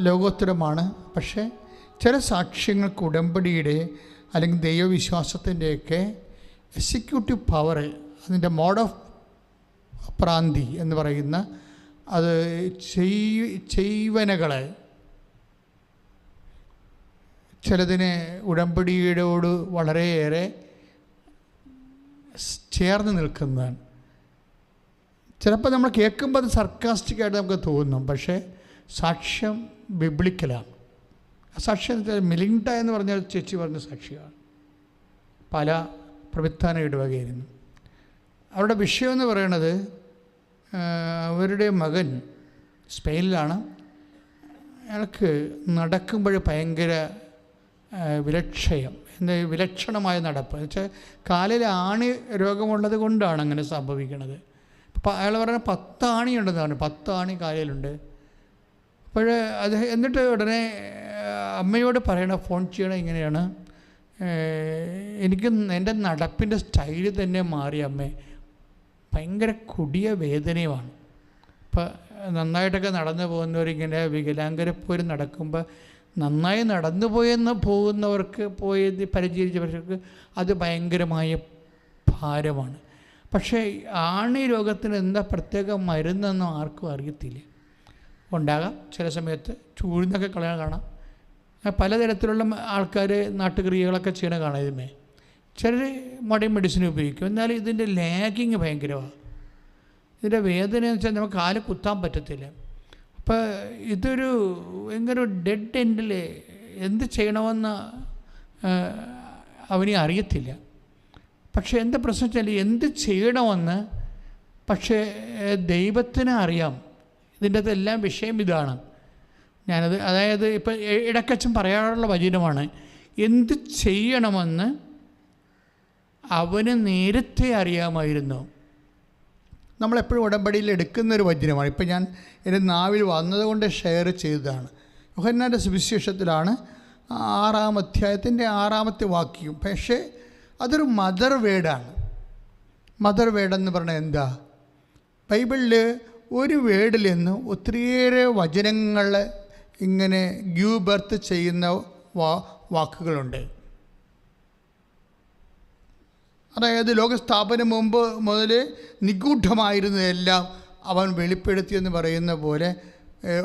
ലോകോത്തരമാണ്. പക്ഷേ ചില സാക്ഷ്യങ്ങൾക്ക് ഉടമ്പടിയുടെ അല്ലെങ്കിൽ ദൈവവിശ്വാസത്തിൻ്റെയൊക്കെ എക്സിക്യൂട്ടീവ് പവർ, അതിൻ്റെ മോഡ് ഓഫ് പ്രാന്തി എന്ന് പറയുന്ന അത് ചെയ്വനകളെ ചിലതിന് ഉടമ്പടിയോട് വളരെയേറെ ചേർന്ന് നിൽക്കുന്നതാണ്. ചിലപ്പോൾ നമ്മൾ കേൾക്കുമ്പോൾ അത് സർക്കാസ്റ്റിക്കായിട്ട് നമുക്ക് തോന്നും, പക്ഷേ സാക്ഷ്യം ബിബ്ലിക്കലാണ്. സാക്ഷ്യം മിലിങ്ട എന്ന് പറഞ്ഞ ചേച്ചി പറഞ്ഞ സാക്ഷിയാണ്. പല പ്രവിധാന ഇടവകയായിരുന്നു. അവരുടെ വിഷയമെന്ന് പറയണത് അവരുടെ മകൻ സ്പെയിനിലാണ്. അയാൾക്ക് നടക്കുമ്പോൾ ഭയങ്കര വിലക്ഷയം, വിലക്ഷണമായ നടപ്പ് എന്ന് വെച്ചാൽ കാലിൽ ആണി രോഗമുള്ളത് കൊണ്ടാണ് അങ്ങനെ സംഭവിക്കുന്നത്. അപ്പോൾ അയാൾ പറഞ്ഞാൽ 10 ആണിയുണ്ടെന്നാണ്, 10 ആണി കാലിലുണ്ട്. അപ്പോൾ അത് എന്നിട്ട് ഉടനെ അമ്മയോട് പറയണം, ഫോൺ ചെയ്യണം, ഇങ്ങനെയാണ് എനിക്ക് എൻ്റെ നടപ്പിൻ്റെ സ്റ്റൈല് തന്നെ മാറി അമ്മേ, ഭയങ്കര കൊടിയ വേദനയുമാണ്. ഇപ്പം നന്നായിട്ടൊക്കെ നടന്നു പോകുന്നവരിങ്ങനെ വികലാംഗരെ പോലും നടക്കുമ്പോൾ നന്നായി നടന്നു പോകുന്നവർക്ക് പരിചരിച്ചവർക്ക് അത് ഭയങ്കരമായ ഭാരമാണ്. പക്ഷേ ആണി രോഗത്തിന് എന്താ പ്രത്യേക മരുന്നെന്നും ആർക്കും അറിയത്തില്ല. ഉണ്ടാകാം ചില സമയത്ത് ചൂഴ്ന്നൊക്കെ കളയാൻ കാണാം. പലതരത്തിലുള്ള ആൾക്കാർ നാട്ടുക്രിയകളൊക്കെ ചെയ്യണ കാണാം. ഇതുമേ ചിലർ മോഡേൺ മെഡിസിൻ ഉപയോഗിക്കും. എന്നാലും ഇതിൻ്റെ ലാഗിങ് ഭയങ്കരമാണ്. ഇതിൻ്റെ വേദന എന്ന് വെച്ചാൽ നമുക്ക് കാല് കുത്താൻ പറ്റത്തില്ല. അപ്പോൾ ഇതൊരു ഭയങ്കര ഡെഡ് എൻഡിൽ എന്ത് ചെയ്യണമെന്ന് അവനെ അറിയത്തില്ല. പക്ഷേ എന്താ പ്രശ്നം വെച്ചാൽ എന്ത് ചെയ്യണമെന്ന് പക്ഷേ ദൈവത്തിന് അറിയാം. ഇതിൻ്റെ അകത്തെല്ലാം വിഷയം ഇതാണ്. ഞാനത് അതായത് ഇപ്പം ഇടയ്ക്കച്ചും പറയാറുള്ള വചനമാണ്, എന്ത് ചെയ്യണമെന്ന് അവന് നേരത്തെ അറിയാമായിരുന്നു. നമ്മളെപ്പോഴും ഉടമ്പടിയിൽ എടുക്കുന്നൊരു വചനമാണ്. ഇപ്പം ഞാൻ എൻ്റെ നാവിൽ വന്നതുകൊണ്ട് ഷെയർ ചെയ്തതാണ്. യോഹന്നാൻ്റെ സുവിശേഷത്തിലാണ് 6-ാം അധ്യായത്തിൻ്റെ 6-ാമത്തെ വാക്യം. പക്ഷേ അതൊരു മദർ വേർഡാണ്. മദർ വേർഡെന്ന് പറഞ്ഞാൽ എന്താ? ബൈബിളിൽ ഒരു വേർഡിൽ നിന്ന് ഒത്തിരിയേറെ വചനങ്ങൾ ഇങ്ങനെ ഗീവ് ബർത്ത് ചെയ്യുന്ന വാക്കുകളുണ്ട്. അതായത് ലോകസ്ഥാപനം മുമ്പ് മുതൽ നിഗൂഢമായിരുന്നതെല്ലാം അവൻ വെളിപ്പെടുത്തിയെന്ന് പറയുന്ന പോലെ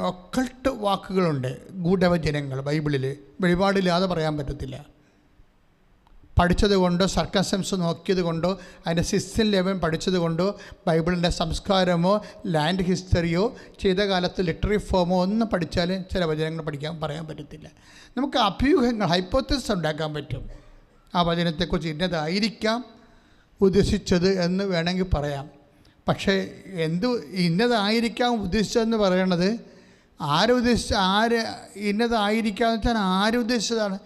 ഒക്കൾട്ട് വാക്കുകളുണ്ട്, ഗൂഢവചനങ്ങൾ ബൈബിളിൽ. വെളിപാടില്ലാതെ പറയാൻ പറ്റത്തില്ല. പഠിച്ചത് കൊണ്ടോ സർക്കംസ്റ്റൻസ് നോക്കിയത് കൊണ്ടോ അതിൻ്റെ സിസ്റ്റം ലെവൽ പഠിച്ചത് കൊണ്ടോ ബൈബിളിൻ്റെ സംസ്കാരമോ ലാൻഡ് ഹിസ്റ്ററിയോ ചെയ്ത കാലത്ത് ലിറ്റററി ഫോമോ ഒന്നും പഠിച്ചാൽ ചില വചനങ്ങൾ പറയാൻ പറ്റത്തില്ല. നമുക്ക് അഭ്യൂഹങ്ങൾ, ഹൈപ്പോത്തസിസ് ഉണ്ടാക്കാൻ പറ്റും. ആ വചനത്തെക്കുറിച്ച് ഇന്നതായിരിക്കാം ഉദ്ദേശിച്ചത് എന്ന് വേണമെങ്കിൽ പറയാം. പക്ഷേ ഇന്നതായിരിക്കാം ഉദ്ദേശിച്ചതെന്ന് പറയണത് ഇന്നതായിരിക്കാമെന്ന് വെച്ചാൽ ആരുദ്ദേശിച്ചതാണ്?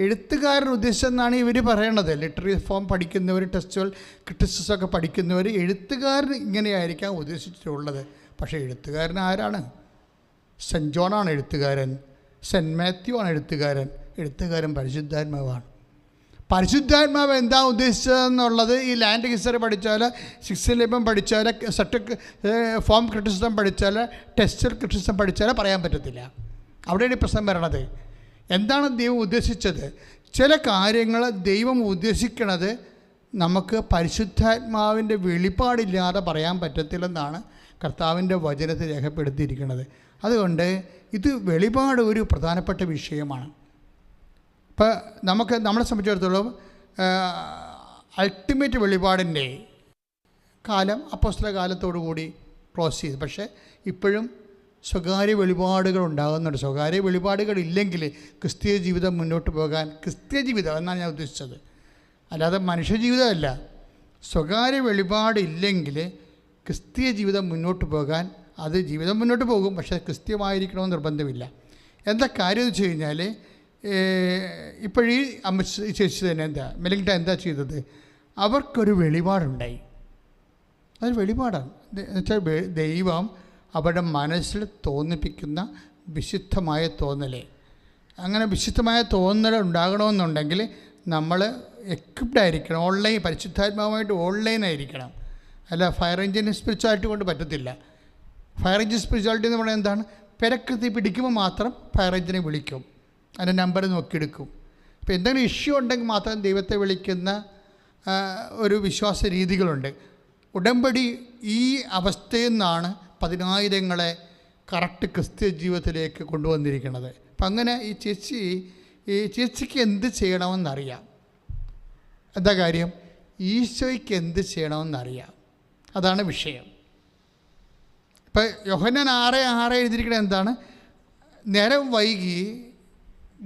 എഴുത്തുകാരൻ ഉദ്ദേശിച്ചതെന്നാണ് ഇവർ പറയണത്. ലിറ്റററി ഫോം പഠിക്കുന്നവർ, ടെക്സ്റ്റുവൽ ക്രിറ്റിസിസമൊക്കെ പഠിക്കുന്നവർ എഴുത്തുകാരൻ ഇങ്ങനെയായിരിക്കാം ഉദ്ദേശിച്ചിട്ടുള്ളത്. പക്ഷേ എഴുത്തുകാരൻ ആരാണ്? സെൻറ്റ് ജോണാണ് എഴുത്തുകാരൻ, സെൻറ്റ് മാത്യു ആണ് എഴുത്തുകാരൻ പരിശുദ്ധാത്മാവാണ്. പരിശുദ്ധാത്മാവ് എന്താ ഉദ്ദേശിച്ചതെന്നുള്ളത് ഈ ലാൻഡ് ഹിസ്റ്ററി പഠിച്ചാൽ, 6th ലെവൽ പഠിച്ചാൽ, ഫോം ക്രിറ്റിസിസം പഠിച്ചാൽ, ടെക്സ്റ്റൽ ക്രിറ്റിസിസം പഠിച്ചാൽ പറയാൻ പറ്റത്തില്ല. അവിടെയാണ് ഈ പ്രശ്നം വരണത്. എന്താണ് ദൈവം ഉദ്ദേശിച്ചത്? ചില കാര്യങ്ങൾ ദൈവം ഉദ്ദേശിക്കണത് നമുക്ക് പരിശുദ്ധാത്മാവിൻ്റെ വെളിപ്പാടില്ലാതെ പറയാൻ പറ്റത്തില്ലെന്നാണ് കർത്താവിൻ്റെ വചനത്തിൽ രേഖപ്പെടുത്തിയിരിക്കുന്നത്. അതുകൊണ്ട് ഇത് വെളിപാട് ഒരു പ്രധാനപ്പെട്ട വിഷയമാണ്. ഇപ്പോൾ നമ്മളെ സംബന്ധിച്ചിടത്തോളം അൾട്ടിമേറ്റ് വെളിപാടിൻ്റെ കാലം അപ്പോസ്തല കാലത്തോടു കൂടി ക്ലോസ് ചെയ്തു. പക്ഷേ ഇപ്പോഴും സ്വകാര്യ വെളിപാടുകൾ ഉണ്ടാകുന്നുണ്ട്. സ്വകാര്യ വെളിപാടുകൾ ഇല്ലെങ്കിൽ ക്രിസ്തീയ ജീവിതം മുന്നോട്ട് പോകാൻ, ക്രിസ്തീയ ജീവിതം എന്നാണ് ഞാൻ ഉദ്ദേശിച്ചത്, അല്ലാതെ മനുഷ്യജീവിതമല്ല. സ്വകാര്യ വെളിപാടില്ലെങ്കിൽ ക്രിസ്തീയ ജീവിതം മുന്നോട്ട് പോകാൻ, അത് ജീവിതം മുന്നോട്ട് പോകും, പക്ഷേ ക്രിസ്ത്യമായിരിക്കണമെന്ന് നിർബന്ധമില്ല. എന്താ കാര്യം എന്ന് വെച്ച് കഴിഞ്ഞാൽ, ഇപ്പോഴീ അമ്മ ചേച്ചി തന്നെ മെലിങ്ട എന്താ ചെയ്തത്? അവർക്കൊരു വെളിപാടുണ്ടായി. അതൊരു വെളിപാടാണ്. എന്നുവെച്ചാൽ ദൈവം അവരുടെ മനസ്സിൽ തോന്നിപ്പിക്കുന്ന വിശുദ്ധമായ തോന്നൽ. അങ്ങനെ വിശുദ്ധമായ തോന്നൽ ഉണ്ടാകണമെന്നുണ്ടെങ്കിൽ നമ്മൾ എക്വിപ്ഡ് ആയിരിക്കണം. പരിശുദ്ധാത്മാവുമായിട്ട് ഓൺലൈനായിരിക്കണം. അല്ല ഫയർ എഞ്ചിൻ സ്പിരിച്വാലിറ്റി കൊണ്ട് പറ്റത്തില്ല. ഫയർ എഞ്ചിൻ സ്പിരിച്വാലിറ്റി എന്ന് പറയുന്നത് എന്താണ്? പെരക്കൃതി പിടിക്കുമ്പോൾ മാത്രം ഫയർ എഞ്ചിനെ വിളിക്കും, അതിൻ്റെ നമ്പർ നോക്കിയെടുക്കും. അപ്പോൾ എന്തെങ്കിലും ഇഷ്യൂ ഉണ്ടെങ്കിൽ മാത്രം ദൈവത്തെ വിളിക്കുന്ന ഒരു വിശ്വാസ രീതികളുണ്ട്. ഉടമ്പടി ഈ അവസ്ഥയിൽ നിന്നാണ് 10,000-ങ്ങളെ കറക്റ്റ് ക്രിസ്ത്യ ജീവിതത്തിലേക്ക് കൊണ്ടുവന്നിരിക്കുന്നത്. അപ്പം അങ്ങനെ ഈ ചേച്ചിക്ക് എന്ത് ചെയ്യണമെന്നറിയാം. എന്താ കാര്യം? ഈശോയ്ക്ക് എന്ത് ചെയ്യണമെന്നറിയാം. അതാണ് വിഷയം. ഇപ്പം യോഹന്നാൻ 6:6 എഴുതിയിരിക്കുന്നത് എന്താണ്? നേരം വൈകി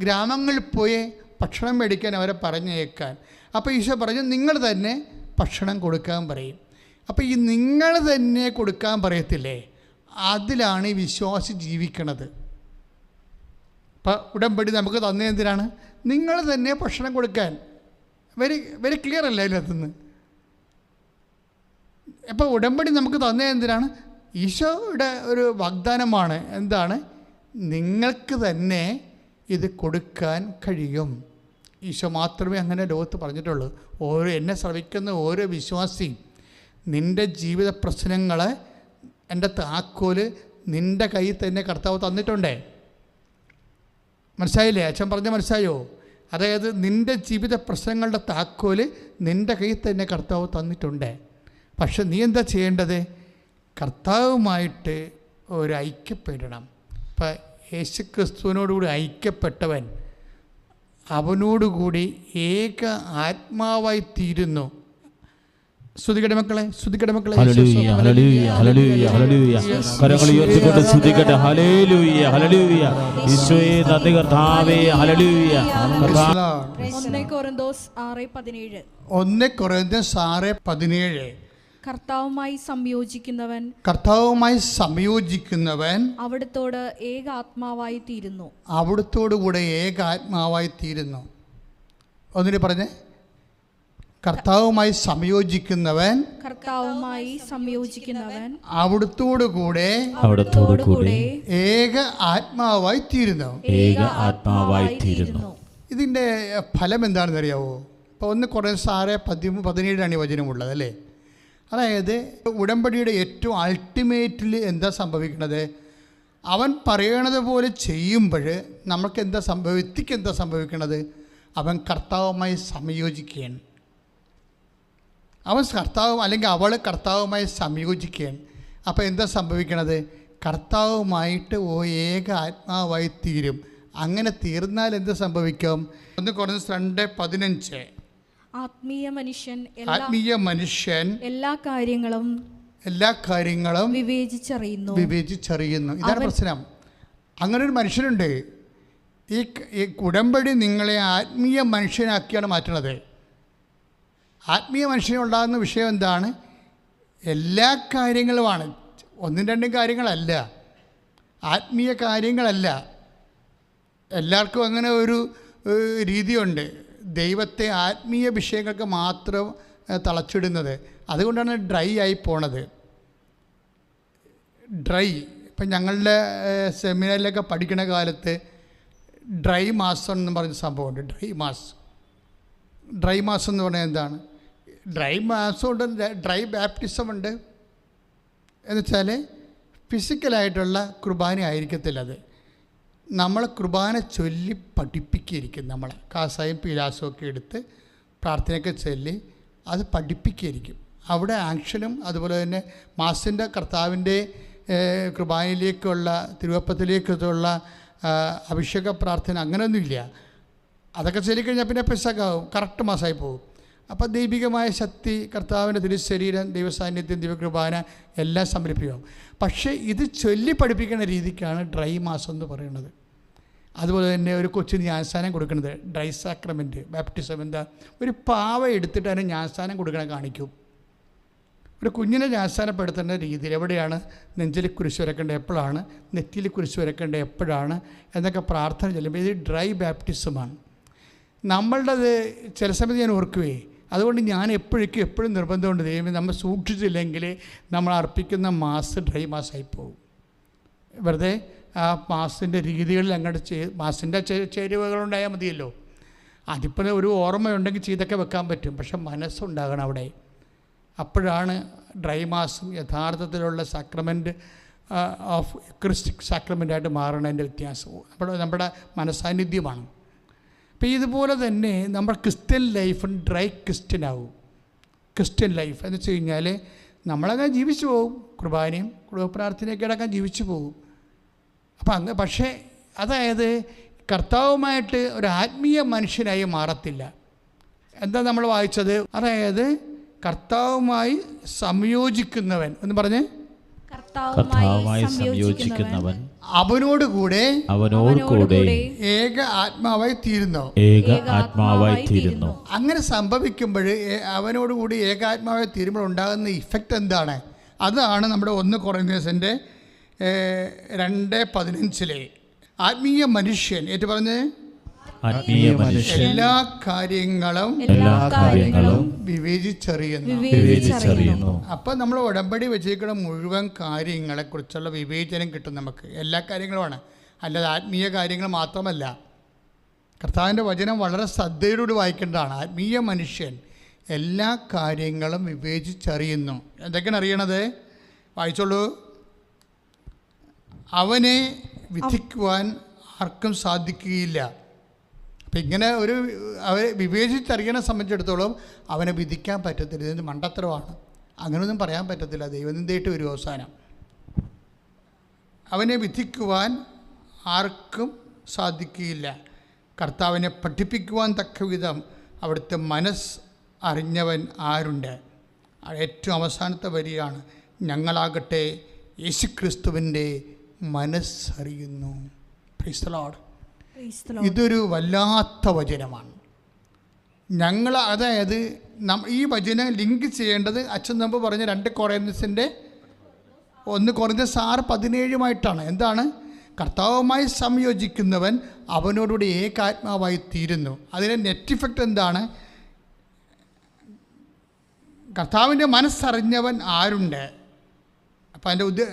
ഗ്രാമങ്ങളിൽ പോയി ഭക്ഷണം മേടിക്കാൻ അവരെ പറഞ്ഞേക്കാൻ. അപ്പോൾ ഈശോ പറഞ്ഞു നിങ്ങൾ തന്നെ ഭക്ഷണം കൊടുക്കാൻ പറയും. അപ്പോൾ ഈ നിങ്ങൾ തന്നെ കൊടുക്കാൻ പറയത്തില്ലേ, അതിലാണ് ഈ വിശ്വാസി ജീവിക്കണത്. ഇപ്പം ഉടമ്പടി നമുക്ക് തന്നെ എന്തിനാണ്? നിങ്ങൾ തന്നെ ഭക്ഷണം കൊടുക്കാൻ. വെരി വെരി ക്ലിയർ അല്ലേ അതിനകത്തുനിന്ന്? അപ്പോൾ ഉടമ്പടി നമുക്ക് തന്നെ എന്തിനാണ്? ഈശോയുടെ ഒരു വാഗ്ദാനമാണ്. എന്താണ്? നിങ്ങൾക്ക് തന്നെ ഇത് കൊടുക്കാൻ കഴിയും. ഈശോ മാത്രമേ അങ്ങനെ ലോകത്ത് പറഞ്ഞിട്ടുള്ളൂ. എന്നെ ശ്രവിക്കുന്ന ഓരോ വിശ്വാസിയും നിൻ്റെ ജീവിത പ്രശ്നങ്ങളെ എൻ്റെ താക്കോല് നിൻ്റെ കയ്യിൽ തന്നെ കർത്താവ് തന്നിട്ടുണ്ടേ. മനസ്സിലായില്ലേ? അച്ഛൻ പറഞ്ഞ മനസ്സിലായോ? അതായത് നിൻ്റെ ജീവിത പ്രശ്നങ്ങളുടെ താക്കോല് നിൻ്റെ കയ്യിൽ തന്നെ കർത്താവ് തന്നിട്ടുണ്ട്. പക്ഷെ നീ എന്താ ചെയ്യേണ്ടത്? കർത്താവുമായിട്ട് ഒരു ഐക്യപ്പെടണം. ഇപ്പം യേശുക്രിസ്തുവിനോടുകൂടി ഐക്യപ്പെട്ടവൻ അവനോടുകൂടി ഏക ആത്മാവായി തീരുന്നു. സ്തുതിക്കട്ടെ മക്കളെ, സ്തുതിക്കട്ടെ മക്കളെ. ഹല്ലേലൂയ ഹല്ലേലൂയ ഹല്ലേലൂയ ഹല്ലേലൂയ. കരങ്ങൾ ഉയർത്തിക്കൊണ്ട് സ്തുതിക്കട്ടെ. ഹല്ലേലൂയ ഹല്ലേലൂയ. ഈശോയെ നന്ദി കർത്താവേ. ഹല്ലേലൂയ. 1 കൊരിന്തോസ് 6:17. 1 കൊരിന്തോസ് 6:17. കർത്താവുമായി സംയോജിക്കുന്നവൻ അവിടുത്തോട് ഏക ആത്മാവായി തീരുന്നു. അവിടുത്തോടുകൂടെ ഏക ആത്മാവായി തീരുന്നു. ഒന്നിനെ പറഞ്ഞേ. കർത്താവുമായി സംയോജിക്കുന്നവൻ അവിടുത്തോടുകൂടെ ഏക ആത്മാവായി തീരുന്നു. ഇതിൻ്റെ ഫലം എന്താണെന്ന് അറിയാവോ? ഇപ്പോൾ 1 കൊരിന്തോസ് 6:17 വചനമുള്ളത് അല്ലേ? അതായത് ഉടമ്പടിയുടെ ഏറ്റവും അൾട്ടിമേറ്റിൽ എന്താ സംഭവിക്കുന്നത്? അവൻ പറയണത് പോലെ ചെയ്യുമ്പോൾ നമ്മൾക്ക് വ്യക്തിക്ക് എന്താ സംഭവിക്കണത്? അവൻ കർത്താവുമായി സംയോജിക്കുകയാണ്. അവൻ അല്ലെങ്കിൽ അവൾ കർത്താവുമായി സംയോജിക്കുകയാണ്. അപ്പോൾ എന്താ സംഭവിക്കണത്? കർത്താവുമായിട്ട് ഏക ആത്മാവായി തീരും. അങ്ങനെ തീർന്നാൽ എന്ത് സംഭവിക്കും? 1 കൊരിന്തോസ് 2:15. ആത്മീയ മനുഷ്യൻ എല്ലാ കാര്യങ്ങളും വിവേചിച്ചറിയുന്നു. ഇതാണ് പ്രശ്നം. അങ്ങനെ ഒരു മനുഷ്യനുണ്ട്. ഈ ഉടമ്പടി നിങ്ങളെ ആത്മീയ മനുഷ്യനാക്കിയാണ് മാറ്റുന്നത്. ആത്മീയ മനുഷ്യനെ ഉണ്ടാകുന്ന വിഷയം എന്താണ്? എല്ലാ കാര്യങ്ങളുമാണ്, 1-2 കാര്യങ്ങളല്ല, ആത്മീയ കാര്യങ്ങളല്ല. എല്ലാവർക്കും അങ്ങനെ ഒരു രീതിയുണ്ട്. ദൈവത്തെ ആത്മീയ വിഷയങ്ങൾക്ക് മാത്രം തളച്ചിടുന്നത്. അതുകൊണ്ടാണ് ഡ്രൈ ആയി പോണത്. ഇപ്പം ഞങ്ങളുടെ സെമിനാറിലൊക്കെ പഠിക്കുന്ന കാലത്ത് ഡ്രൈ മാസം എന്ന് പറഞ്ഞ സംഭവമുണ്ട്. ഡ്രൈ മാസം എന്ന് പറഞ്ഞാൽ എന്താണ്? ഡ്രൈ മാസമുണ്ട്, ഡ്രൈ ബാപ്റ്റിസം ഉണ്ട്. എന്നുവെച്ചാൽ ഫിസിക്കലായിട്ടുള്ള കുർബാന ആയിരിക്കത്തില്ല. അത് നമ്മൾ കുർബാന ചൊല്ലി പഠിപ്പിക്കുകയായിരിക്കും. നമ്മളെ കാസായും പീലാസും ഒക്കെ എടുത്ത് പ്രാർത്ഥനയൊക്കെ ചൊല്ലി അത് പഠിപ്പിക്കുകയായിരിക്കും. അവിടെ ആക്ഷനും അതുപോലെ തന്നെ മാസിൻ്റെ കർത്താവിൻ്റെ കുർബാനയിലേക്കുള്ള തിരുവപ്പത്തിലേക്കുള്ള അഭിഷേക പ്രാർത്ഥന അങ്ങനെയൊന്നുമില്ല. അതൊക്കെ ചൊല്ലിക്കഴിഞ്ഞാൽ പിന്നെ പെസകാവും, കറക്റ്റ് മാസമായി പോകും. അപ്പോൾ ദൈവികമായ ശക്തി, കർത്താവിൻ്റെ തിരുശരീരം, ദൈവസാന്നിധ്യം, ദിവ്യകുർബാന എല്ലാം സമർപ്പിക്കും. പക്ഷേ ഇത് ചൊല്ലി പഠിപ്പിക്കുന്ന രീതിക്കാണ് ഡ്രൈ മാസം എന്ന് പറയുന്നത്. അതുപോലെ തന്നെ ഒരു കൊച്ചിന് ജ്ഞാനസ്നാനം കൊടുക്കുന്നത് ഡ്രൈ സാക്രമെൻറ്റ് ബാപ്റ്റിസം. എന്താ? ഒരു പാവ എടുത്തിട്ട് അതിന് ജ്ഞാനസ്നാനം കൊടുക്കണം കാണിക്കും. ഒരു കുഞ്ഞിനെ ജ്ഞാനസ്നാനപ്പെടുത്തേണ്ട രീതിയിൽ എവിടെയാണ് നെഞ്ചിൽ കുരിശ് വരക്കേണ്ടത്, എപ്പോഴാണ് നെറ്റിയിൽ കുരിശ് വരക്കേണ്ടത്, എപ്പോഴാണ് എന്നൊക്കെ പ്രാർത്ഥന ചെല്ലുമ്പോൾ ഇത് ഡ്രൈ ബാപ്റ്റിസമാണ്. നമ്മളുടേത് ചില സമയത്ത് ഞാൻ ഓർക്കുകയെ. അതുകൊണ്ട് ഞാൻ എപ്പോഴും നിർബന്ധമുണ്ട്, ദൈവമേ നമ്മൾ സൂക്ഷിച്ചില്ലെങ്കിൽ നമ്മൾ അർപ്പിക്കുന്ന മാസ് ഡ്രൈ മാസമായി പോകും. വെറുതെ ആ മാസിൻ്റെ രീതികളിൽ അങ്ങോട്ട് മാസിൻ്റെ ചേരുവകളുണ്ടായാൽ മതിയല്ലോ. അതിപ്പോൾ ഒരു ഓർമ്മയുണ്ടെങ്കിൽ ചെയ്തൊക്കെ വെക്കാൻ പറ്റും. പക്ഷെ മനസ്സുണ്ടാകണം അവിടെ. അപ്പോഴാണ് ഡ്രൈ മാസം യഥാർത്ഥത്തിലുള്ള സാക്രമെൻറ്റ് ഓഫ് ക്രിസ്റ്റിക് സാക്രമെൻ്റായിട്ട് മാറുന്നതിൻ്റെ വ്യത്യാസവും നമ്മുടെ മനസാന്നിധ്യമാണ്. അപ്പോൾ ഇതുപോലെ തന്നെ നമ്മുടെ ക്രിസ്ത്യൻ ലൈഫ് ഡ്രൈ ക്രിസ്ത്യൻ ആവും. ക്രിസ്ത്യൻ ലൈഫ് എന്ന് വെച്ച് കഴിഞ്ഞാൽ നമ്മളങ്ങനെ ജീവിച്ചു പോകും, കുർബാനയും കുടുംബ പ്രാർത്ഥനയൊക്കെ അടക്കം ജീവിച്ചു പോകും. അപ്പം പക്ഷേ അതായത് കർത്താവുമായിട്ട് ഒരു ആത്മീയ മനുഷ്യനായി മാറത്തില്ല. എന്താ നമ്മൾ വായിച്ചത്? അതായത് കർത്താവുമായി സംയോജിക്കുന്നവൻ എന്ന് പറഞ്ഞ് കർത്താവുമായി സംയോജിക്കുന്നവൻ അവനോടുകൂടെ ഏക ആത്മാവായി തീരുന്നു. അങ്ങനെ സംഭവിക്കുമ്പോൾ അവനോടുകൂടി ഏകാത്മാവായി തീരുമ്പോൾ ഉണ്ടാകുന്ന ഇഫക്റ്റ് എന്താണ്? അതാണ് നമ്മുടെ 1 കൊറിന്ത്യൻസിൻ്റെ 2:15 ആത്മീയ മനുഷ്യൻ ഏറ്റു പറഞ്ഞ് എല്ലാ കാര്യങ്ങളും വിവേചിച്ചറിയുന്നു. അപ്പം നമ്മൾ ഉടമ്പടി വെച്ചിരിക്കുന്ന മുഴുവൻ കാര്യങ്ങളെക്കുറിച്ചുള്ള വിവേചനം കിട്ടും നമുക്ക്. എല്ലാ കാര്യങ്ങളുമാണ്, അല്ലാതെ ആത്മീയ കാര്യങ്ങൾ മാത്രമല്ല. കർത്താവിൻ്റെ വചനം വളരെ ശ്രദ്ധയോടുകൂടി വായിക്കേണ്ടതാണ്. ആത്മീയ മനുഷ്യൻ എല്ലാ കാര്യങ്ങളും വിവേചിച്ചറിയുന്നു. എന്തൊക്കെയാണ് അറിയണത്? വായിച്ചോളൂ. അവനെ വിധിക്കുവാൻ ആർക്കും സാധിക്കുകയില്ല. അപ്പം ഇങ്ങനെ അവരെ വിവേചിച്ചറിയണെ സംബന്ധിച്ചിടത്തോളം അവനെ വിധിക്കാൻ പറ്റത്തില്ല. ഇതിന് മണ്ടത്തരമാണ്, അങ്ങനെയൊന്നും പറയാൻ പറ്റത്തില്ല. ദൈവനിന്ദയായിട്ട് വരും അവസാനം. അവനെ വിധിക്കുവാൻ ആർക്കും സാധിക്കുകയില്ല. കർത്താവിനെ പഠിപ്പിക്കുവാൻ തക്കവിധം അവിടുത്തെ മനസ്സ് അറിഞ്ഞവൻ ആരുണ്ട്? ഏറ്റവും അവസാനത്തെ വരിയാണ്, ഞങ്ങളാകട്ടെ യേശുക്രിസ്തുവിൻ്റെ മനസ്സറിയുന്നു. Praise the Lord. ഇതൊരു വല്ലാത്ത വചനമാണ്. അതായത് ഈ വചനം ലിങ്ക് ചെയ്യേണ്ടത് അച്ഛൻ മുമ്പ് പറഞ്ഞ 2 കൊറിന്ത്യൻസിൻ്റെ 1 കൊറിന്ത്യൻസ് 6:17 എന്താണ്? കർത്താവുമായി സംയോജിക്കുന്നവൻ അവനോടുകൂടി ഏകാത്മാവായി തീരുന്നു. അതിൻ്റെ നെറ്റ് ഇഫക്റ്റ് എന്താണ്? കർത്താവിൻ്റെ മനസ്സറിഞ്ഞവൻ ആരുണ്ട്? അപ്പം അതിൻ്റെ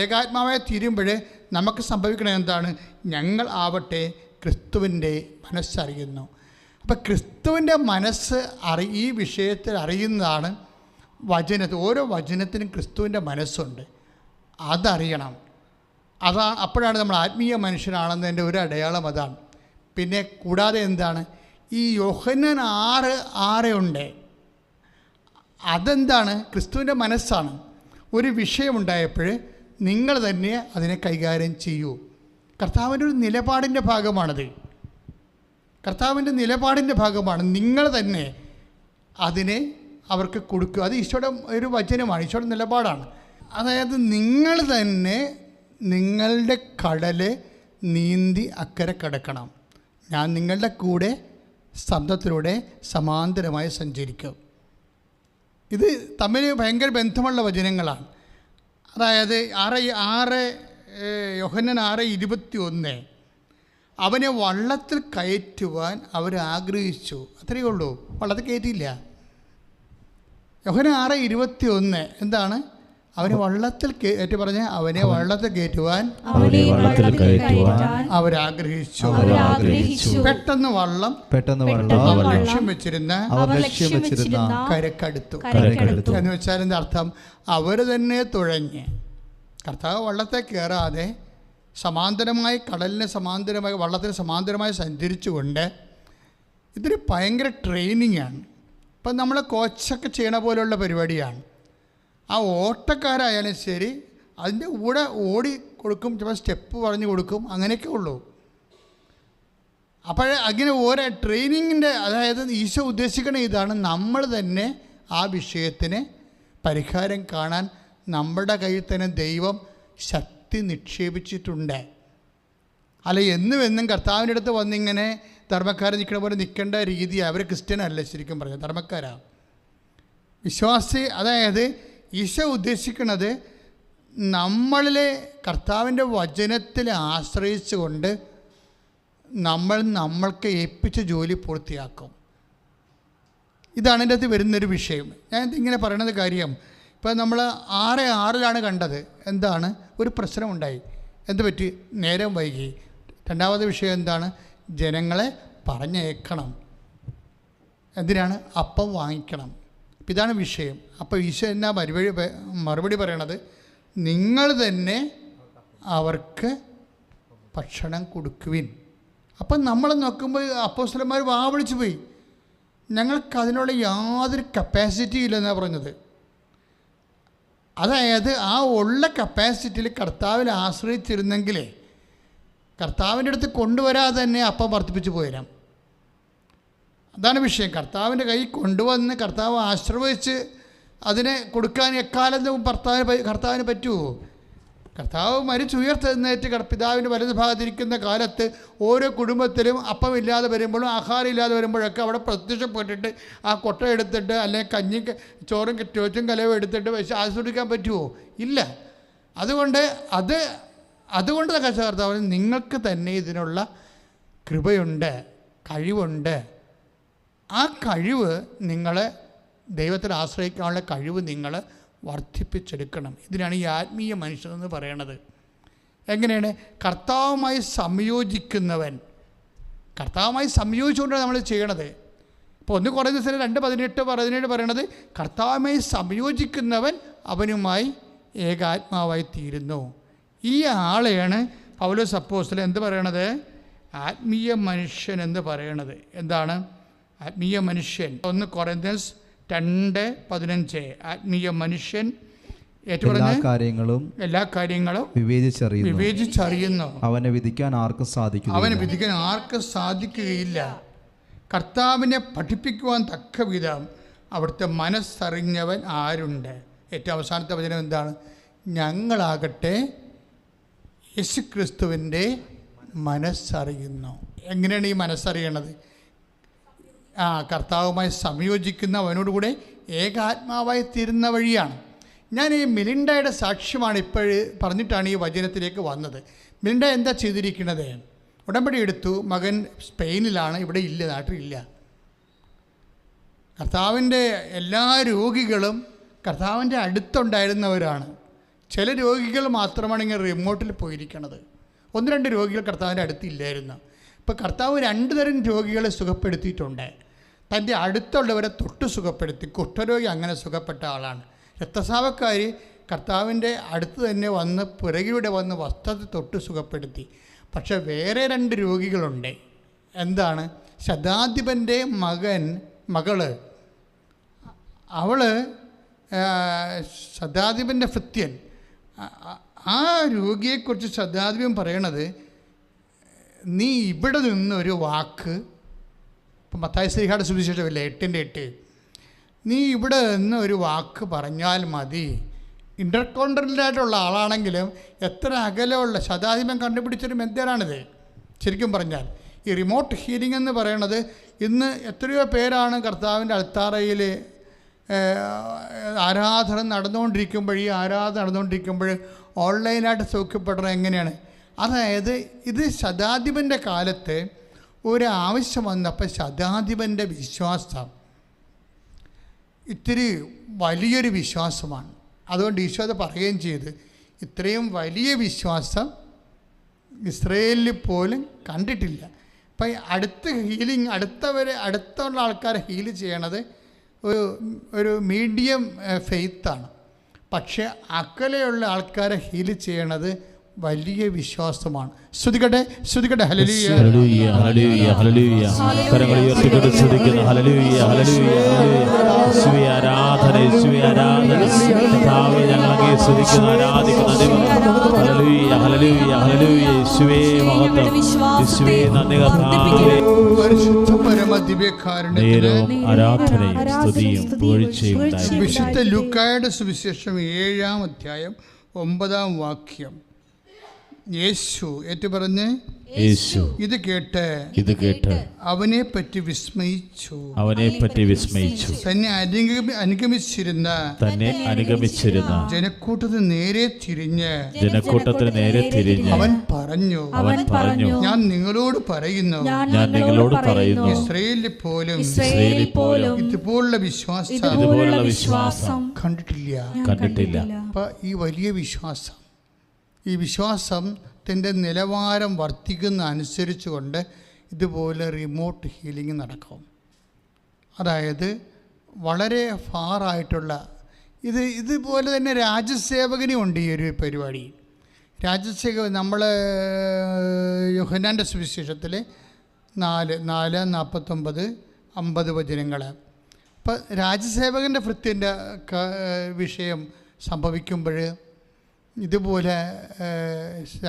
ഏകാത്മാവായി തീരുമ്പോൾ നമുക്ക് സംഭവിക്കണത് എന്താണ്? ഞങ്ങൾ ആവട്ടെ ക്രിസ്തുവിൻ്റെ മനസ്സറിയുന്നു. അപ്പം ക്രിസ്തുവിൻ്റെ മനസ്സ് ഈ വിഷയത്തിൽ അറിയുന്നതാണ് വചനത്തിൽ. ഓരോ വചനത്തിനും ക്രിസ്തുവിൻ്റെ മനസ്സുണ്ട്, അതറിയണം. അപ്പോഴാണ് നമ്മൾ ആത്മീയ മനുഷ്യനാണെന്നതിൻ്റെ ഒരു അടയാളം അതാണ്. പിന്നെ കൂടാതെ എന്താണ്? ഈ യോഹന്നാൻ 6:6 ഉണ്ട്. അതെന്താണ്? ക്രിസ്തുവിൻ്റെ മനസ്സാണ്. ഒരു വിഷയമുണ്ടായപ്പോൾ നിങ്ങൾ തന്നെ അതിനെ കൈകാര്യം ചെയ്യൂ. കർത്താവിൻ്റെ ഒരു നിലപാടിൻ്റെ ഭാഗമാണത്. കർത്താവിൻ്റെ നിലപാടിൻ്റെ ഭാഗമാണ്. നിങ്ങൾ തന്നെ അതിനെ അവർക്ക് കൊടുക്കുക. അത് ഈശോയുടെ ഒരു വചനമാണ്, ഈശോയുടെ നിലപാടാണ്. അതായത് നിങ്ങൾ തന്നെ നിങ്ങളുടെ കടല് നീന്തി അക്കരെ കടക്കണം. ഞാൻ നിങ്ങളുടെ കൂടെ ശബ്ദത്തിലൂടെ സമാന്തരമായി സഞ്ചരിക്കും. ഇത് തമ്മിൽ ഭയങ്കര ബന്ധമുള്ള വചനങ്ങളാണ്. അതായത് യോഹന്നാൻ 6:21 അവനെ വള്ളത്തിൽ കയറ്റുവാൻ അവരാഗ്രഹിച്ചു. അത്രയേ ഉള്ളൂ, വള്ളത്തിൽ കയറ്റിയില്ല. യോഹന്നാൻ 6:21 എന്താണ്? അവനെ വള്ളത്തിൽ പറഞ്ഞ അവനെ വള്ളത്തിൽ കയറ്റുവാൻ അവരാഗ്രഹിച്ചു. പെട്ടെന്ന് വള്ളം ലക്ഷ്യം വെച്ചിരുന്ന കരക്കടുത്തു. എന്ന് വെച്ചാൽ എന്താ അർത്ഥം? അവർ തന്നെ തുഴഞ്ഞ് കർത്താവ് വള്ളത്തെ കയറാതെ സമാന്തരമായി കടലിന് സമാന്തരമായി വള്ളത്തിന് സമാന്തരമായി സഞ്ചരിച്ചുകൊണ്ട് ഇതൊരു ഭയങ്കര ട്രെയിനിങ്ങാണ്. ഇപ്പം നമ്മൾ കോച്ചൊക്കെ ചെയ്യണ പോലെയുള്ള പരിപാടിയാണ്. ആ ഓട്ടക്കാരായാലും ശരി അതിൻ്റെ കൂടെ ഓടി കൊടുക്കും, ചിലപ്പോൾ സ്റ്റെപ്പ് പറഞ്ഞു കൊടുക്കും, അങ്ങനെയൊക്കെ ഉള്ളൂ. അപ്പോൾ അങ്ങനെ ഓരോ ട്രെയിനിങ്ങിൻ്റെ, അതായത് ഈശോ ഉദ്ദേശിക്കുന്ന ഇതാണ്, നമ്മൾ തന്നെ ആ വിഷയത്തിന് പരിഹാരം കാണാൻ നമ്മുടെ കയ്യിൽ തന്നെ ദൈവം ശക്തി നിക്ഷേപിച്ചിട്ടുണ്ട്. അല്ല എന്നും കർത്താവിൻ്റെ അടുത്ത് വന്നിങ്ങനെ ധർമ്മക്കാരൻ നിൽക്കുന്ന പോലെ നിൽക്കേണ്ട രീതി. അവർ ക്രിസ്ത്യനല്ല, ശരിക്കും പറഞ്ഞാൽ ധർമ്മക്കാരാണ്, വിശ്വാസി. അതായത് ഈശോ ഉദ്ദേശിക്കുന്നത് നമ്മളിലെ കർത്താവിൻ്റെ വചനത്തിൽ ആശ്രയിച്ചുകൊണ്ട് നമ്മൾക്ക് ഏൽപ്പിച്ച ജോലി പൂർത്തിയാക്കും. ഇതാണ് എൻ്റെ അകത്ത് വരുന്നൊരു വിഷയം. ഞാൻ ഇങ്ങനെ പറയണത് കാര്യം, ഇപ്പോൾ നമ്മൾ 6:6 കണ്ടത് എന്താണ്? ഒരു പ്രശ്നമുണ്ടായി. എന്ത് പറ്റി? നേരം വൈകി. രണ്ടാമത്തെ വിഷയം എന്താണ്? ജനങ്ങളെ പറഞ്ഞേക്കണം. എന്തിനാണ്? അപ്പം വാങ്ങിക്കണം. ഇതാണ് വിഷയം. അപ്പോൾ ഈശോ എന്നാ മറുപടി പറയണത്? നിങ്ങൾ തന്നെ അവർക്ക് ഭക്ഷണം കൊടുക്കുവിൻ. അപ്പം നമ്മൾ നോക്കുമ്പോൾ അപ്പോസ്തലന്മാർ വാവിളിച്ചു പോയി. ഞങ്ങൾക്ക് അതിനുള്ള യാതൊരു കപ്പാസിറ്റി ഇല്ലെന്നാണ് പറഞ്ഞത്. അതായത് ആ ഉള്ള കപ്പാസിറ്റിയിൽ കർത്താവിൽ ആശ്രയിച്ചിരുന്നെങ്കിലേ കർത്താവിൻ്റെ അടുത്ത് കൊണ്ടുവരാതെ തന്നെ അപ്പം വർദ്ധിപ്പിച്ച് പോയിരാം. അതാണ് വിഷയം. കർത്താവിൻ്റെ കൈ കൊണ്ടുവന്ന് കർത്താവ് ആശ്രയിച്ച് അതിനെ കൊടുക്കാൻ എക്കാലത്തും കർത്താവിന് പറ്റുമോ? കർത്താവ് മരിച്ചുയർത്തെഴുന്നേറ്റ് പിതാവിൻ്റെ വലത് ഭാഗത്തിരിക്കുന്ന കാലത്ത് ഓരോ കുടുംബത്തിലും അപ്പമില്ലാതെ വരുമ്പോഴും ആഹാരം ഇല്ലാതെ വരുമ്പോഴൊക്കെ അവിടെ പ്രത്യക്ഷപ്പെട്ടിട്ട് ആ കൊട്ട എടുത്തിട്ട് അല്ലെങ്കിൽ കഞ്ഞി ചോറും ചോറ്റും കലവും എടുത്തിട്ട് ആസ്വദിക്കാൻ പറ്റുമോ? ഇല്ല. അതുകൊണ്ട് കർത്താവ് നിങ്ങൾക്ക് തന്നെ ഇതിനുള്ള കൃപയുണ്ട്, കഴിവുണ്ട്. ആ കഴിവ് നിങ്ങൾ ദൈവത്തിൽ ആശ്രയിക്കാനുള്ള കഴിവ് നിങ്ങൾ വർദ്ധിപ്പിച്ചെടുക്കണം. ഇതിനാണ് ഈ ആത്മീയ മനുഷ്യനെന്ന് പറയണത്. എങ്ങനെയാണ്? കർത്താവുമായി സംയോജിച്ചുകൊണ്ടാണ് നമ്മൾ ചെയ്യണത്. ഇപ്പോൾ 1 കൊരിന്ത്യർ 2:18 പറയണത് കർത്താവുമായി സംയോജിക്കുന്നവൻ അവനുമായി ഏകാത്മാവായി തീരുന്നു. ഈ ആളെയാണ് പൗലോസ് അപ്പോസ്തലൻ എന്ത് പറയണത്? ആത്മീയ മനുഷ്യൻ എന്ന് പറയണത്. എന്താണ് ആത്മീയ മനുഷ്യൻ? 1 കൊരിന്ത്യർ 2:15 ആത്മീയ മനുഷ്യൻ എല്ലാ കാര്യങ്ങളും വിവേചിച്ചറിയുന്നു. അവനെ വിധിക്കാൻ ആർക്കും സാധിക്കുകയില്ല. കർത്താവിനെ പഠിപ്പിക്കുവാൻ തക്ക വിധം അവിടുത്തെ മനസ്സറിഞ്ഞവൻ ആരുണ്ട്? ഏറ്റവും അവസാനത്തെ വചനം എന്താണ്? ഞങ്ങളാകട്ടെ യേശുക്രിസ്തുവിൻ്റെ മനസ്സറിയുന്നു. എങ്ങനെയാണ് ഈ മനസ്സറിയണത്? കർത്താവുമായി സംയോജിക്കുന്ന അവനോടുകൂടെ ഏകാത്മാവായി തീരുന്ന വഴിയാണ്. ഞാൻ ഈ മിലിൻഡയുടെ സാക്ഷ്യമാണ് പറഞ്ഞിട്ടാണ് ഈ വചനത്തിലേക്ക് വന്നത്. മിലിൻഡ എന്താ ചെയ്തിരിക്കുന്നത്? ഉടമ്പടി എടുത്തു. മകൻ സ്പെയിനിലാണ്, ഇവിടെ ഇല്ല, നാട്ടിലില്ല. കർത്താവിൻ്റെ എല്ലാ രോഗികളും കർത്താവിൻ്റെ അടുത്തുണ്ടായിരുന്നവരാണ്. ചില രോഗികൾ മാത്രമാണ് ഇങ്ങനെ റിമോട്ടിൽ പോയിരിക്കണത്. 1-2 രോഗികൾ കർത്താവിൻ്റെ അടുത്തില്ലായിരുന്നു. ഇപ്പോൾ കർത്താവ് 2 തരം രോഗികളെ സുഖപ്പെടുത്തിയിട്ടുണ്ട്. തൻ്റെ അടുത്തുള്ളവരെ തൊട്ട് സുഖപ്പെടുത്തി. കുഷ്ഠരോഗി അങ്ങനെ സുഖപ്പെട്ട ആളാണ്. രക്തസ്രാവക്കാർ കർത്താവിൻ്റെ അടുത്ത് തന്നെ വന്ന് പിറകിലൂടെ വന്ന് വസ്ത്രത്തെ തൊട്ട് സുഖപ്പെടുത്തി. പക്ഷേ വേറെ 2 രോഗികളുണ്ട്. എന്താണ്? ശതാധിപൻ്റെ മകള് അവള് ശതാധിപൻ്റെ ഭൃത്യൻ. ആ രോഗിയെക്കുറിച്ച് ശതാധിപൻ പറയണത്, നീ ഇവിടെ നിന്നൊരു വാക്ക്, ഇപ്പം മത്തായി ശ്ലീഹായുടെ സുവിശേഷമില്ല 8:8, നീ ഇവിടെ നിന്ന് ഒരു വാക്ക് പറഞ്ഞാൽ മതി. ഇൻ്റർകോണ്ടിനെൻ്റലായിട്ടുള്ള ആളാണെങ്കിലും എത്ര അകലമുള്ള ശതാധിപൻ കണ്ടുപിടിച്ചൊരു മെത്തേഡാണിത്. ശരിക്കും പറഞ്ഞാൽ ഈ റിമോട്ട് ഹീലിംഗ് എന്ന് പറയണത് ഇന്ന് എത്രയോ പേരാണ് കർത്താവിൻ്റെ അൾത്താരയിൽ ആരാധന നടന്നുകൊണ്ടിരിക്കുമ്പോൾ ഓൺലൈനായിട്ട് സൗഖ്യപ്പെടുന്നത് എങ്ങനെയാണ്? അതായത് ഇത് ശതാധിപൻ്റെ കാലത്ത് ഒരു ആവശ്യം വന്നപ്പോൾ ശതാധിപൻ്റെ വിശ്വാസം ഇത്തിരി വലിയൊരു വിശ്വാസമാണ്. അതുകൊണ്ട് ഈശോ അത് പറയുകയും ചെയ്ത്, ഇത്രയും വലിയ വിശ്വാസം ഇസ്രയേലിൽ പോലും കണ്ടിട്ടില്ല. അപ്പം അടുത്ത ഹീലിംഗ് അടുത്തുള്ള ആൾക്കാരെ ഹീൽ ചെയ്യണത് ഒരു മീഡിയം ഫെയ്ത്താണ്. പക്ഷേ അക്കലെയുള്ള ആൾക്കാരെ ഹീൽ ചെയ്യണത് വലിയ വിശ്വാസമാണ്. ശ്രുതികട്ടെ ഹല്ലേലൂയ ഹല്ലേലൂയ ഹല്ലേലൂയ. കരങ്ങൾ ഉയർത്തിക്കൊണ്ട് സ്തുതിക്കുന്നു. ഹല്ലേലൂയ ഹല്ലേലൂയ യേശുവേ ആരാധന, യേശുവേ ആരാധന. കർത്താവേ ഞങ്ങൾ അങ്ങേ സ്തുതിക്കുന്നു, ആരാധിക്കുന്നു. ഹല്ലേലൂയ ഹല്ലേലൂയ ഹല്ലേലൂയ യേശുവേ മഹത്വം, യേശുവേ നന്ദി. കർത്താവേ പരിശുദ്ധ പരമ ദിവ്യകാരുണ്യത്തിന് ആരാധനയും സ്തുതിയും പുകഴ്ചയും ഉണ്ടായിരിക്കട്ടെ. വിശുദ്ധ ലൂക്കായുടെ സുവിശേഷം 7-ാം അധ്യായം 9-ാം വാക്യം. യേശു ഏറ്റുപറഞ്ഞ് ഇത് കേട്ട് അവനെ പറ്റി വിസ്മയിച്ചു. തന്നെ അനുഗമിച്ചിരുന്ന ജനക്കൂട്ടത്തിന് നേരെ തിരിഞ്ഞ് അവൻ പറഞ്ഞു, ഞാൻ നിങ്ങളോട് പറയുന്നു, ഇസ്രായേലിൽ പോലും ഇതുപോലുള്ള വിശ്വാസം കണ്ടിട്ടില്ല. അപ്പൊ ഈ വലിയ വിശ്വാസം, ഈ വിശ്വാസത്തിൻ്റെ നിലവാരം വർദ്ധിക്കുന്ന അനുസരിച്ച് കൊണ്ട് ഇതുപോലെ റിമോട്ട് ഹീലിംഗ് നടക്കും. അതായത് വളരെ ഫാറായിട്ടുള്ള ഇതുപോലെ തന്നെ രാജ്യസേവകനും ഉണ്ട് ഈ ഒരു പരിപാടി. രാജ്യസേവകൻ നമ്മൾ യോഹന്നാൻ്റെ സുവിശേഷത്തിൽ 4:49-50 വചനങ്ങൾ. അപ്പം രാജ്യസേവകൻ്റെ ഭൃത്യൻ്റെ വിഷയം സംഭവിക്കുമ്പോൾ ഇതുപോലെ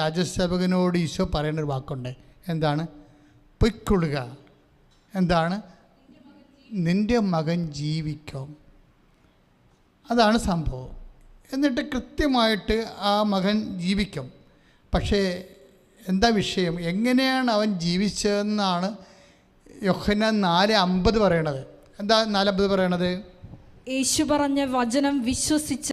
രാജ്യസേവകനോട് ഈശോ പറയുന്നൊരു വാക്കുണ്ട്. എന്താണ്? പൊയ്ക്കൊള്ളുക. എന്താണ്? നിൻ്റെ മകൻ ജീവിക്കും. അതാണ് സംഭവം. എന്നിട്ട് കൃത്യമായിട്ട് ആ മകൻ ജീവിക്കും. പക്ഷേ എന്താ വിഷയം? എങ്ങനെയാണ് അവൻ ജീവിച്ചതെന്നാണ് യോഹന്നാൻ 4:50 പറയണത്. എന്താ 4:50 പറയണത്? യേശു പറഞ്ഞ വചനം വിശ്വസിച്ച്